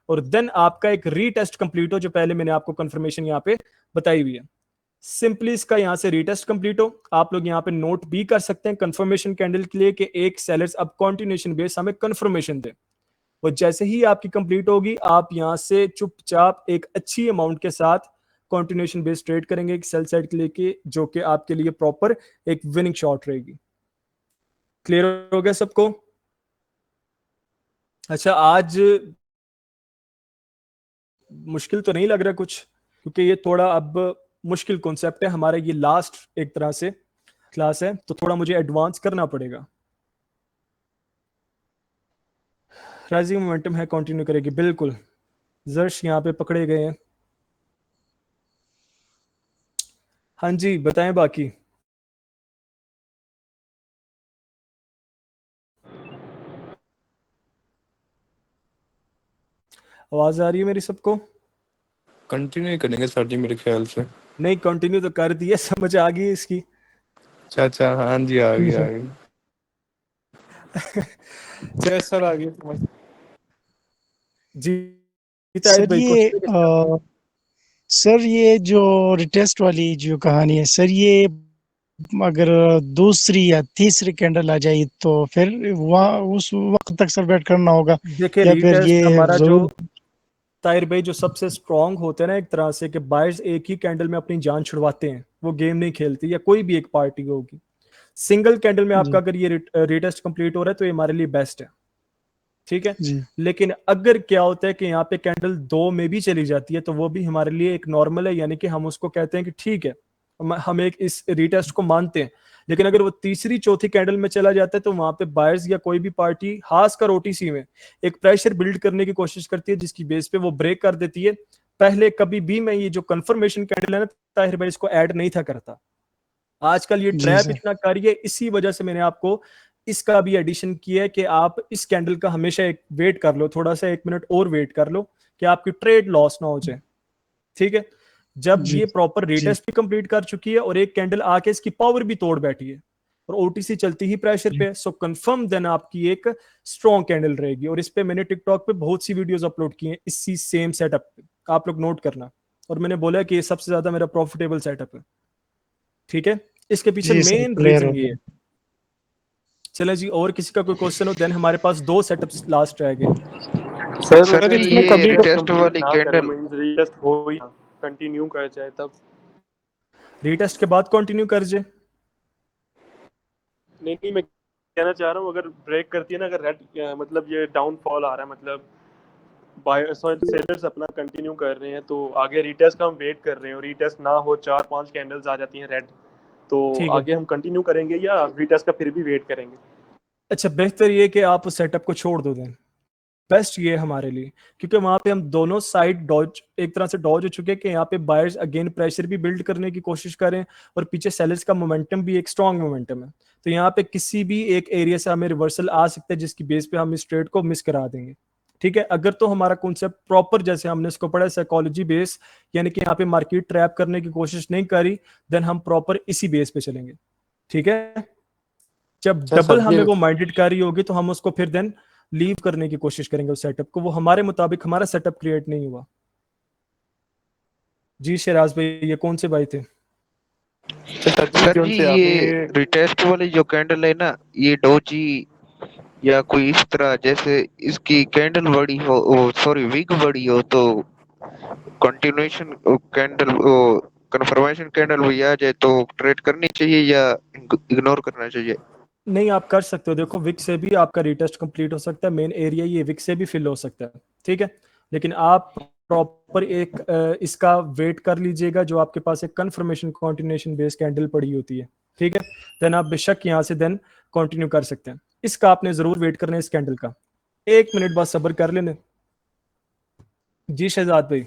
और देन आपका एक रीटेस्ट कंप्लीट हो, जो पहले मैंने आपको कंफर्मेशन यहाँ पे बताई हुई है। सिंपली इसका यहाँ से रीटेस्ट कंप्लीट हो, आप लोग यहाँ पे नोट भी कर सकते हैं कंफर्मेशन कैंडल के लिए कि एक सेलर्स अब कंटिन्यूएशन बेस हमें कंफर्मेशन दे, और जैसे ही आपकी कंप्लीट होगी आप यहां से चुपचाप एक अच्छी अमाउंट के साथ कंटिन्यूएशन बेस्ड ट्रेड करेंगे एक सेल साइड के लेके, जो कि आपके लिए प्रॉपर एक विनिंग शॉट रहेगी। क्लियर हो गया सबको? अच्छा, आज मुश्किल तो नहीं लग रहा कुछ, क्योंकि ये थोड़ा अब मुश्किल कॉन्सेप्ट है हमारा, ये लास्ट एक तरह से क्लास है, तो थोड़ा मुझे एडवांस करना पड़ेगा। राइजिंग मोमेंटम है, कंटिन्यू करेगी, बिल्कुल जर्श यहाँ पे पकड़े गए हैं। हाँ जी, बताएं बाकी। आवाज आ रही है मेरी सबको? कंटिन्यू करेंगे सर जी मेरे ख्याल से। नहीं, कंटिन्यू तो कर दिया, समझ आ गई इसकी। अच्छा अच्छा, हाँ जी आ गई आ गई। जय सर आ गई समझ। जी ताहिर सर भाई, ये कुछ सर ये जो रिटेस्ट वाली जो कहानी है सर, ये अगर दूसरी या तीसरी कैंडल आ जाए तो फिर वहाँ उस वक्त तक सर वेट करना होगा, देखिए या फिर रीटेस्ट ये हमारा जो जरूर? ताहिर भाई जो सबसे स्ट्रांग होते हैं ना एक तरह से, कि बायर्स एक ही कैंडल में अपनी जान छुड़वाते हैं, वो गेम नहीं खेलती, या कोई भी एक पार्टी होगी, सिंगल कैंडल में आपका अगर ये रीटेस्ट कंप्लीट हो रहा है तो ये हमारे लिए बेस्ट है, ठीक है। जी लेकिन अगर क्या होता है कि यहाँ पे कैंडल 2 में भी चली जाती है, तो वो भी हमारे लिए एक नॉर्मल है, यानी कि हम उसको कहते हैं कि ठीक है, हम एक इस रीटेस्ट को मानते हैं। लेकिन अगर वो तीसरी चौथी कैंडल में चला जाता है तो वहां पे बायर्स या कोई भी पार्टी खासकर ओटीसी में एक प्रेशर बिल्ड करने की कोशिश करती है, जिसकी बेस पे वो ब्रेक कर देती है। पहले कभी भी मैं ये जो कंफर्मेशन कैंडल है ना ताहिर भाई, इसको ऐड नहीं था करता, आजकल ये जी ट्रैप सर। इतना कर है, इसी वजह से मैंने आपको इसका भी एडिशन किया है कि आप इस कैंडल का हमेशा एक वेट कर लो, थोड़ा सा 1 मिनट और वेट कर लो कि आपकी ट्रेड लॉस ना हो जाए, ठीक है। जब जी ये प्रॉपर जी रीटेस्ट भी कंप्लीट कर चुकी है और एक कैंडल आके इसकी पावर भी तोड़ बैठी है और ओटीसी चलती ही प्रेशर पे, सो कंफर्म देन आपकी एक स्ट्रॉन्ग कैंडल रहेगी। और इस पे मैंने टिकटॉक पे बहुत सी वीडियोस अपलोड की हैं इसी सेम सेटअप पे, आप लोग नोट करना। और मैंने बोला कि ये सबसे ज्यादा मेरा प्रॉफिटेबल सेटअप है, ठीक है। इसके पीछे जी सर, मेन क्लियर हो रीजन ये है। गया। चले जी, और किसी का कोई क्वेश्चन हो, देन हमारे पास 2 सेटअप्स लास्ट रह गए। सर इसमें ये कभी रिटेस्ट कंप्लीट वाली ना करें, कैंडल मींस रीटेस्ट हो ही कंटिन्यू कर जाए तब। रीटेस्ट के बाद कंटिन्यू कर जे। नहीं नहीं, मैं कहना चाह रहा हूँ अगर ब्रेक करती है ना, अगर रेड मतलब ये डाउनफॉल आ रहा है, मतलब बायर्स और सेलर्स अपना कंटिन्यू कर रहे हैं, तो आगे रीटेस्ट का हम वेट कर रहे हैं और रीटेस्ट ना हो, 4-5 कैंडल्स आ जाती हैं रेड, तो ठीक है, आगे हम कंटिन्यू करेंगे या रीटेस्ट का फिर भी वेट करेंगे? अच्छा बेहतर ये कि आप उस सेटअप को छोड़ दो, देन बेस्ट ये है हमारे लिए, क्योंकि वहां पे हम दोनों साइड डॉज एक तरह से डॉज हो चुके हैं कि यहाँ पे बायर्स अगेन प्रेशर भी बिल्ड करने की कोशिश करें और पीछे सेलर्स का मोमेंटम भी एक स्ट्रॉन्ग मोमेंटम है, तो यहाँ पे किसी भी एक एरिया से हमें रिवर्सल आ सकता है जिसकी बेस पे हम इस ट्रेड को मिस करा देंगे, ठीक है। अगर तो हमारा कॉन्सेप्ट प्रॉपर जैसे हमने इसको पढ़ा साइकोलॉजी बेस, यानी कि यहाँ पे मार्केट ट्रैप करने की कोशिश नहीं करी, देन हम प्रॉपर इसी बेस पे चलेंगे, ठीक है। जब अच्छा डबल सर जी, हमें वो माइंडेड कार्य होगी तो हम उसको फिर देन लीव करने की कोशिश करेंगे उस सेटअप को, वो हमारे मुताबिक हमारा सेटअप क्रिएट नहीं हुआ। जी शहराज भाई, ये कौन से भाई थे? सर जी ये रिटेस्ट वाली जो कैंडल है ना, ये डोजी या कोई इस तरह, जैसे इसकी कैंडल बड़ी हो, सॉरी विग बड़ी हो, तो कंटिन्यूएशन कैंडल कंफर्मेशन कैंडल भी आ जाए तो ट्रेड करनी चाहिए या इग्नोर करना चाहिए? नहीं, आप कर सकते हो। देखो विक से भी आपका रिटेस्ट कंप्लीट हो सकता है, मेन एरिया ये विक से भी फिल हो सकता है, ठीक है। लेकिन आप प्रॉपर एक इसका वेट कर लीजिएगा, जो आपके पास एक कंफर्मेशन कंटिन्यूएशन बेस कैंडल पड़ी होती है, ठीक है। देन आप बेशक यहाँ से देन कंटिन्यू कर सकते हैं। इसका आपने जरूर वेट करना है, इस कैंडल का 1 मिनट बाद सब्र कर लेने। जी शहजाद भाई।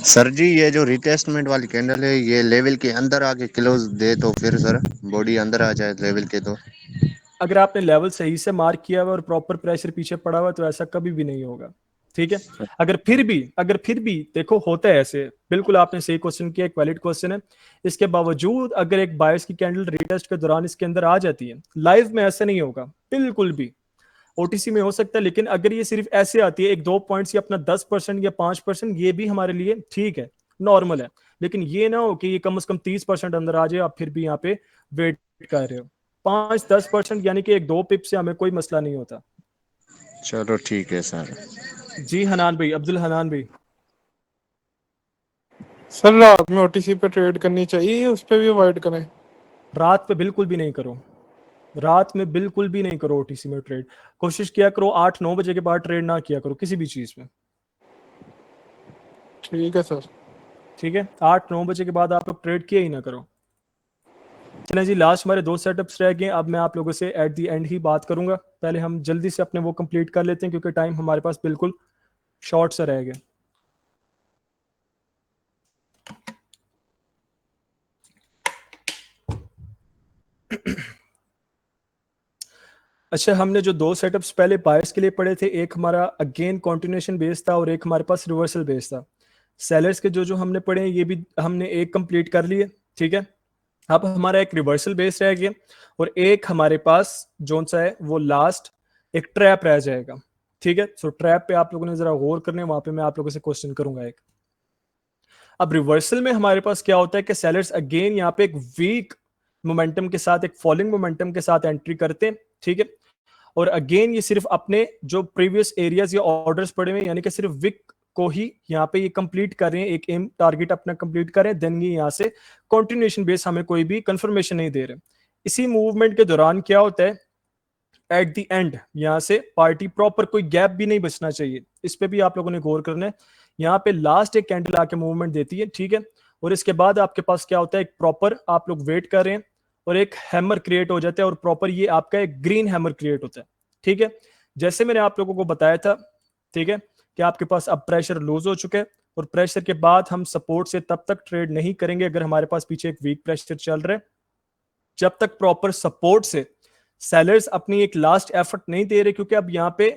सर जी ये जो रिटेस्टमेंट वाली कैंडल है, ये लेवल के अंदर आके क्लोज दे तो फिर सर बॉडी अंदर आ जाए लेवल के, तो अगर आपने लेवल सही से मार्क किया हुआ और प्रॉपर प्रेशर पीछे पड़ा हुआ तो ऐसा कभी भी नहीं होगा, ठीक है। अगर फिर भी देखो होता है ऐसे, बिल्कुल आपने सही क्वेश्चन किया, एक वैलिड क्वेश्चन है। इसके बावजूद अगर एक बायस की कैंडल रीटेस्ट के दौरान इसके अंदर आ जाती है, लाइव में ऐसा नहीं होगा बिल्कुल भी, ओटीसी में हो सकता है, लेकिन अगर ये सिर्फ ऐसे आती है 1-2 पॉइंट्स या अपना 10% या 5%, ये भी हमारे लिए ठीक है, नॉर्मल है। लेकिन ये ना हो कि ये कम से कम 30% अंदर आ जाए, आप फिर भी यहाँ पे वेट कर रहे हो। 5-10% यानी कि 1-2 पिप से हमें कोई मसला नहीं होता। चलो ठीक है सर। जी हनान भाई, अब्दुल हनान भाई। सर रात में ओटीसी पे ट्रेड करनी चाहिए, उस पे भी अवॉइड करें? रात पे बिल्कुल भी नहीं करो, रात में बिल्कुल भी नहीं करो ओटीसी में ट्रेड। कोशिश किया करो 8-9 बजे के बाद ट्रेड ना किया करो किसी भी चीज में, ठीक है सर। ठीक है। 8-9 बजे के बाद आप लोग ट्रेड किया ही ना करो। चलें जी, लास्ट हमारे 2 सेटअप्स रह गए। अब मैं आप लोगों से एट द एंड ही बात करूंगा, पहले हम जल्दी से अपने वो कंप्लीट कर लेते हैं क्योंकि टाइम हमारे पास बिल्कुल शॉर्ट सा रह गया। अच्छा, हमने जो 2 सेटअप्स पहले बायर्स के लिए पढ़े थे, एक हमारा अगेन कंटिन्यूएशन बेस था और एक हमारे पास रिवर्सल बेस था। सेलर्स के जो हमने पढ़े हैं ये भी हमने एक कंप्लीट कर लिए, ठीक है। अब हमारा एक रिवर्सल बेस रह गया और एक हमारे पास जोन सा है वो लास्ट एक ट्रैप रह जाएगा, ठीक है। सो ट्रैप पे आप लोगों ने जरा गौर करने, वहां पे मैं आप लोगों से क्वेश्चन करूंगा एक। अब रिवर्सल में हमारे पास क्या होता है कि सेलर्स अगेन यहाँ पे एक वीक मोमेंटम के साथ, एक फॉलिंग मोमेंटम के साथ एंट्री करते हैं, ठीक है। और अगेन ये सिर्फ अपने जो प्रीवियस एरियाज या ऑर्डर्स पड़े हुए यानी कि सिर्फ विक को ही यहाँ पे ये कंप्लीट कर रहे हैं, एक एम टारगेट अपना कंप्लीट कर रहे हैं, देन ये यहाँ से कंटिन्यूएशन बेस हमें कोई भी कंफर्मेशन नहीं दे रहे। इसी मूवमेंट के दौरान क्या होता है, एट द एंड यहाँ से पार्टी प्रॉपर कोई गैप भी नहीं बचना चाहिए, इस पे भी आप लोगों ने गौर करना है। यहाँ पे लास्ट एक कैंडल आके मूवमेंट देती है, ठीक है। और इसके बाद आपके पास क्या होता है, एक प्रॉपर आप लोग वेट कर रहे हैं और एक हैमर क्रिएट हो जाता है और प्रॉपर ये आपका एक ग्रीन हैमर क्रिएट होता है, ठीक है। जैसे मैंने आप लोगों को बताया था, ठीक है, कि आपके पास अब प्रेशर लूज हो चुका है और प्रेशर के बाद हम सपोर्ट से तब तक ट्रेड नहीं करेंगे अगर हमारे पास पीछे एक वीक प्रेशर चल रहा है, जब तक प्रॉपर सपोर्ट से सेलर्स अपनी एक लास्ट एफर्ट नहीं दे रहे। क्योंकि अब यहाँ पे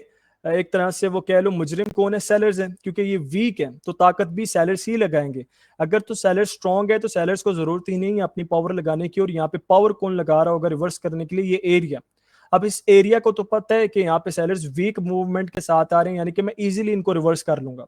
एक तरह से वो कह लो मुजरिम कौन है, सेलर्स हैं, क्योंकि ये वीक है तो ताकत भी सेलर्स ही लगाएंगे। अगर तो सेलर्स स्ट्रांग है तो सेलर्स को जरूरत ही नहीं है अपनी पावर लगाने की, और यहाँ पे पावर कौन लगा रहा होगा रिवर्स करने के लिए, ये एरिया। अब इस एरिया को तो पता है कि यहाँ पे सेलर्स वीक मूवमेंट के साथ आ रहे हैं, यानी कि मैं इजीली इनको रिवर्स कर लूंगा।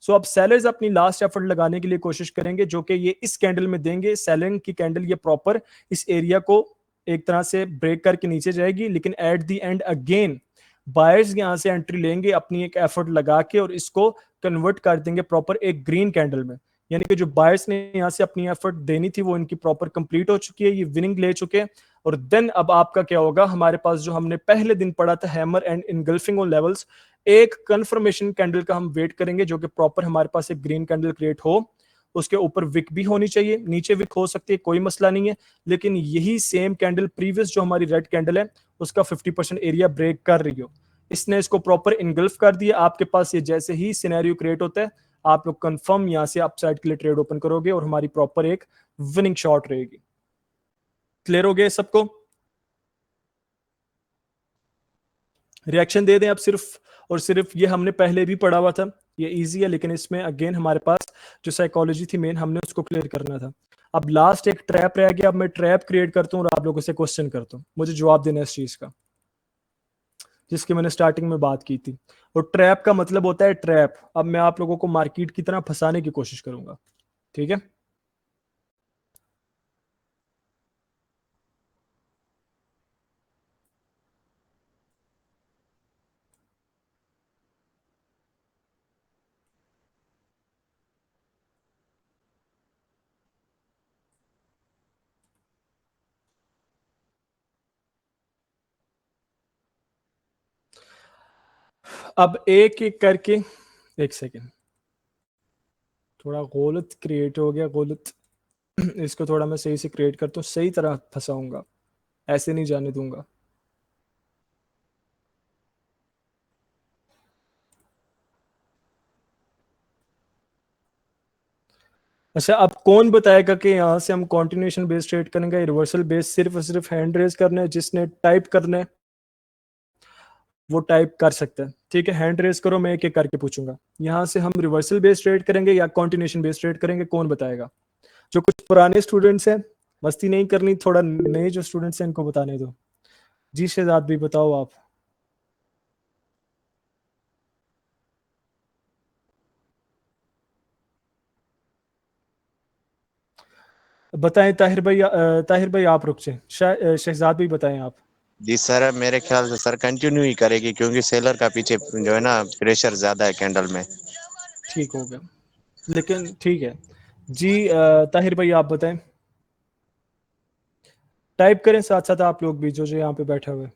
सो अब सेलर्स अपनी लास्ट एफर्ट लगाने के लिए कोशिश करेंगे, जो कि ये इस कैंडल में देंगे। सेलिंग की कैंडल ये प्रॉपर इस एरिया को एक तरह से ब्रेक करके नीचे जाएगी, लेकिन at the end again buyers यहां से एंट्री लेंगे अपनी एक एफर्ट लगा के और इसको कन्वर्ट कर देंगे प्रॉपर एक ग्रीन कैंडल में। यानी कि जो बायर्स ने यहां से अपनी एफर्ट देनी थी वो इनकी प्रॉपर कंप्लीट हो चुकी है, ये विनिंग ले चुके हैं। और देन अब आपका क्या होगा, हमारे पास जो हमने पहले दिन पढ़ा था hammer and engulfing on levels, एक कंफर्मेशन कैंडल का हम वेट करेंगे जो कि प्रॉपर हमारे पास एक ग्रीन कैंडल क्रिएट हो, उसके ऊपर विक भी होनी चाहिए, नीचे विक हो सकती है, कोई मसला नहीं है। लेकिन यही सेम कैंडल प्रीवियस जो हमारी रेड कैंडल है उसका 50% एरिया ब्रेक कर रही हो, इसने इसको प्रॉपर इनगल्फ कर दिया। आपके पास ये जैसे ही सिनेरियो क्रिएट होता है आप लोग कंफर्म यहां से अपसाइड के लिए ट्रेड ओपन करोगे और हमारी प्रॉपर एक विनिंग शॉट रहेगी। क्लियर हो गया सबको? रिएक्शन दे दें अब सिर्फ और सिर्फ, ये हमने पहले भी पढ़ा हुआ था, ये इजी है, लेकिन इसमें अगेन हमारे पास जो साइकोलॉजी थी मेन हमने उसको क्लियर करना था। अब लास्ट एक ट्रैप रह गया, अब मैं ट्रैप क्रिएट करता हूँ और आप लोगों से क्वेश्चन करता हूँ, मुझे जवाब देना है इस चीज का। जिसकी मैंने स्टार्टिंग में बात की थी। और ट्रैप का मतलब होता है ट्रैप। अब मैं आप लोगों को मार्केट की तरह फंसाने की कोशिश करूंगा, ठीक है। अब एक एक करके, एक सेकेंड, थोड़ा गलत क्रिएट हो गया, गलत। इसको थोड़ा मैं सही से क्रिएट करता हूँ, सही तरह फंसाऊंगा, ऐसे नहीं जाने दूंगा। अच्छा, अब कौन बताएगा कि यहाँ से हम कंटिन्यूएशन बेस्ड ट्रेड करेंगे, रिवर्सल बेस्ड? सिर्फ और सिर्फ हैंड रेज करना है, जिसने टाइप करना है वो टाइप कर सकता है, ठीक है। हैंड रेज करो, मैं एक एक करके पूछूंगा। यहाँ से हम रिवर्सल बेस्ड ट्रेड करेंगे या कंटिन्यूएशन बेस्ड ट्रेड करेंगे, कौन बताएगा? जो कुछ पुराने स्टूडेंट्स हैं, मस्ती नहीं करनी, थोड़ा नए जो स्टूडेंट्स हैं इनको बताने दो। जी शहजाद भी बताओ आप। बताएं ताहिर भाई, ताहिर भाई आप रुक जाए, शहजाद भी बताएं आप। जी सर, मेरे ख्याल से सर कंटिन्यू ही करेगी, क्योंकि सेलर का पीछे जो है ना प्रेशर ज्यादा है कैंडल में। ठीक हो गया, लेकिन ठीक है जी। ताहिर भाई आप बताएं, टाइप करें साथ साथ आप लोग भी, जो जो यहाँ पे बैठे हुए।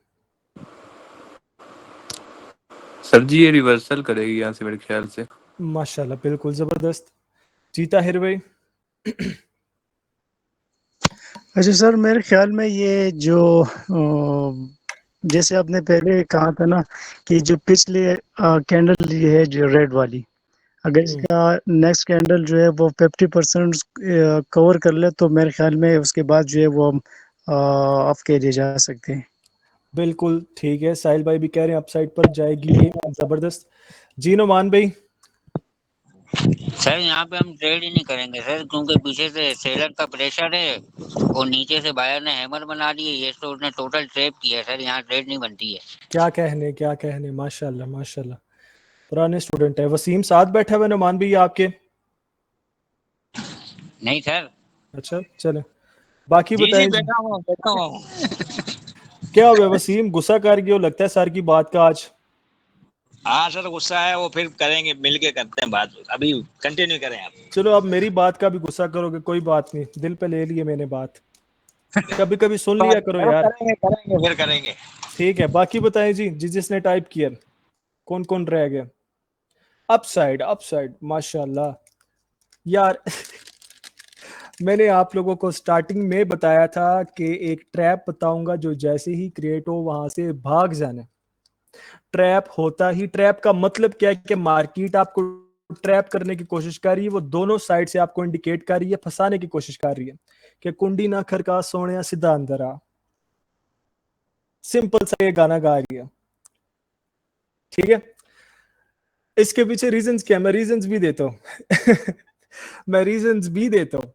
सर जी ये रिवर्सल करेगी यहाँ से मेरे ख्याल से। माशाल्लाह, बिल्कुल जबरदस्त जी। ताहिर भाई? अच्छा सर, मेरे ख्याल में ये जो जैसे आपने पहले कहा था ना कि जो पिछले कैंडल ये है जो रेड वाली, अगर इसका नेक्स्ट कैंडल जो है वो 50% कवर कर ले तो मेरे ख्याल में उसके बाद जो है वो ऑफ कह दिए जा सकते हैं। बिल्कुल ठीक है, साहिल भाई भी कह रहे हैं अपसाइड पर जाएगी ये, जबरदस्त जी। नोमान भाई? सर यहाँ पे हम ट्रेड ही नहीं करेंगे सर, क्योंकि पीछे से सेलर का प्रेशर है और नीचे से बायर ने हैमर बना दिए, ये तो उसने टोटल ट्रैप किया है सर, यहाँ ट्रेड नहीं बनती है। क्या कहने, क्या कहने, माशाल्लाह माशाल्लाह, पुराने स्टूडेंट है। वसीम साथ बैठा हुआ नोमान भाई आपके? नहीं सर। अच्छा चले, बाकी जी बताएं। बैठा हूँ। क्या हो गया वसीम, गुस्सा कर गए हो लगता है सर की बात का आज? हाँ सर, गुस्सा है, वो फिर करेंगे, मिलके करते हैं बात, अभी कंटिन्यू करें आप। चलो, अब मेरी बात का भी गुस्सा करोगे, कोई बात नहीं, दिल पे ले लिए मैंने बात, कभी कभी सुन लिया करो यार। करेंगे फिर करेंगे। ठीक है, बाकी बताएं जी, जिसने टाइप किया कौन कौन रह गया? अपसाइड, अपसाइड, माशाल्लाह यार। मैंने आप लोगों को स्टार्टिंग में बताया था कि एक ट्रैप बताऊंगा जो जैसे ही क्रिएट हो वहां से भाग जाना। ट्रैप होता ही, ट्रैप का मतलब क्या है कि मार्केट आपको ट्रैप करने की कोशिश कर रही है, वो दोनों साइड से आपको इंडिकेट कर रही है, फंसाने की कोशिश कर रही है कि कुंडी ना खरका सोने सीधा अंदर आ। सिंपल सा ये गाना गा रही है, ठीक है। इसके पीछे रीजंस क्या है, मैं रीजंस भी देता हूं। मैं रीजंस भी देता हूं।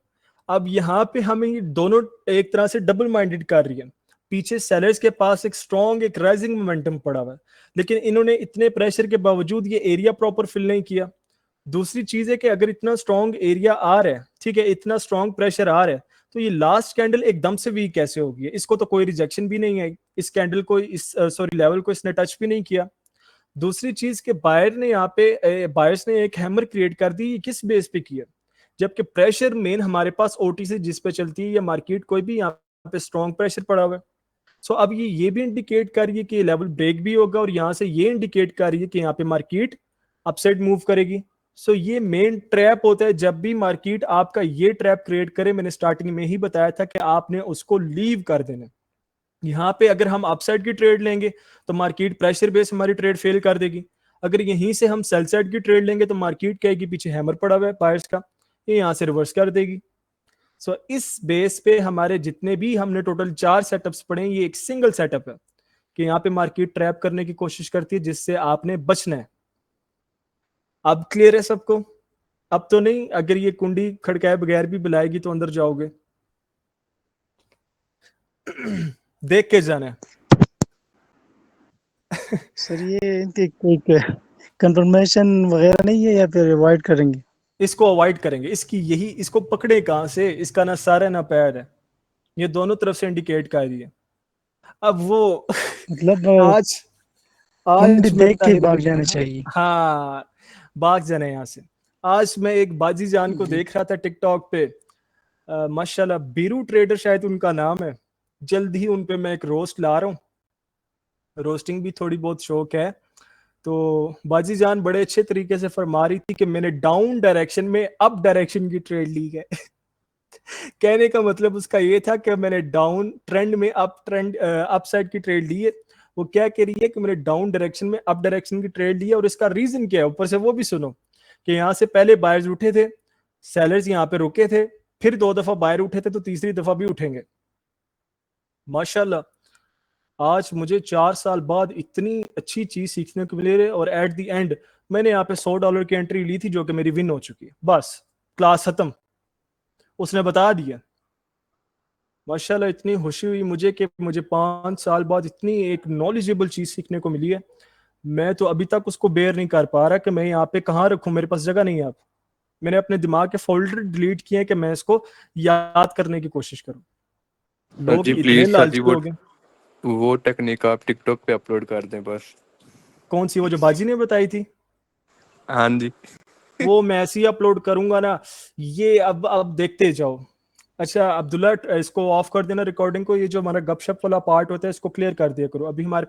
अब यहाँ पे हमें ये दोनों एक तरह से डबल माइंडेड कर रही है। पीछे सेलर्स के पास एक स्ट्रॉन्ग, एक राइजिंग मोमेंटम पड़ा हुआ है, लेकिन इन्होंने इतने प्रेशर के बावजूद ये एरिया प्रॉपर फिल नहीं किया। दूसरी चीज है कि अगर इतना स्ट्रॉन्ग एरिया आ रहा है, ठीक है, इतना स्ट्रॉन्ग प्रेशर आ रहा है, तो ये लास्ट कैंडल एकदम से वीक कैसे होगी? इसको तो कोई रिजेक्शन भी नहीं है, इस कैंडल को, इस सॉरी लेवल को इसने टच भी नहीं किया। दूसरी चीज के बायर ने यहाँ पे, बायर्स ने एक हैमर क्रिएट कर दी, ये किस बेस पे किया? जबकि प्रेशर मेन हमारे पास ओटी से जिस पे चलती है या मार्केट, कोई भी यहाँ पे स्ट्रॉन्ग प्रेशर पड़ा हुआ है। सो अब ये भी इंडिकेट कर रही है कि ये लेवल ब्रेक भी होगा, और यहाँ से ये इंडिकेट कर रही है कि यहाँ पे मार्केट अपसाइड मूव करेगी। सो ये मेन ट्रैप होता है, जब भी मार्केट आपका ये ट्रैप क्रिएट करे, मैंने स्टार्टिंग में ही बताया था कि आपने उसको लीव कर देना। यहाँ पे अगर हम अपसाइड की ट्रेड लेंगे तो मार्केट प्रेशर बेस हमारी ट्रेड फेल कर देगी। अगर यहीं से हम सेल साइड की ट्रेड लेंगे तो मार्केट कहेगी पीछे हैमर पड़ा हुआ है बायर्स का, ये यहाँ से रिवर्स कर देगी। सो इस बेस पे हमारे जितने भी हमने टोटल 4 सेटअप्स पढ़े, ये एक सिंगल सेटअप है कि यहाँ पे मार्केट ट्रैप करने की कोशिश करती है, जिससे आपने बचना है। अब क्लियर है सबको? अब तो नहीं, अगर ये कुंडी खड़काए बगैर भी बुलाएगी तो अंदर जाओगे। देख के जाना है। सर ये इनकी कोई कंफर्मेशन वगैरह नहीं है या फिर अवॉइड करेंगे? इसको अवॉइड करेंगे, इसकी यही, इसको पकड़े कहाँ से, इसका ना सर है ना पैर है, ये दोनों तरफ से इंडिकेट कर रही है। अब वो मतलब आज हम भी आज मैं देख के भाग जाना चाहिए। हाँ, भाग जाने यहाँ से। आज मैं एक बाजी जान को जी। देख रहा था टिकटॉक पे, माशाल्लाह बीरू ट्रेडर शायद उनका नाम है। जल्द ही उन पे मैं एक रोस्ट ला रहा हूँ, रोस्टिंग भी थोड़ी बहुत शौक है। तो बाजी जान बड़े अच्छे तरीके से फरमा रही थी कि मैंने डाउन डायरेक्शन में अप डायरेक्शन की ट्रेड ली है। कहने का मतलब उसका ये था कि मैंने डाउन ट्रेंड में अप साइड की ट्रेड ली है। वो क्या कह रही है कि मैंने डाउन डायरेक्शन में अप डायरेक्शन की ट्रेड ली है, और इसका रीजन क्या है ऊपर से वो भी सुनो कि यहाँ से पहले बायर्स उठे थे, सेलर्स यहाँ पे रुके थे, फिर 2 दफा बायर उठे थे, तो तीसरी दफा भी उठेंगे। माशाल्लाह आज मुझे 4 साल बाद इतनी अच्छी चीज सीखने को मिली है, और एट द एंड मैंने यहाँ पे $100 की एंट्री ली थी जो कि मेरी विन हो चुकी है। बस क्लास खत्म, उसने बता दिया। माशाल्लाह इतनी खुशी हुई मुझे कि मुझे 5 साल बाद इतनी एक नॉलेजेबल चीज सीखने को मिली है। मैं तो अभी तक उसको बेयर नहीं कर पा रहा कि मैं यहाँ पे कहाँ रखूं, मेरे पास जगह नहीं है। अब मैंने अपने दिमाग के फोल्डर डिलीट किए हैं कि मैं इसको याद करने की कोशिश करूं। सर लोग जी इतने प्लीज, सर जी लालची हो गए। वो टेक्निक आप टिकटॉक पे अपलोड कर दें बस। कौन सी? वो जो बाजी ने बताई थी? हाँ जी। वो मैं ऐसे ही अपलोड करूंगा ना, ये अब देखते जाओ। अच्छा अब्दुल्ला, इसको ऑफ कर देना रिकॉर्डिंग को, ये जो हमारा गपशप वाला पार्ट होता है इसको क्लियर कर दिया करो। अभी हमारे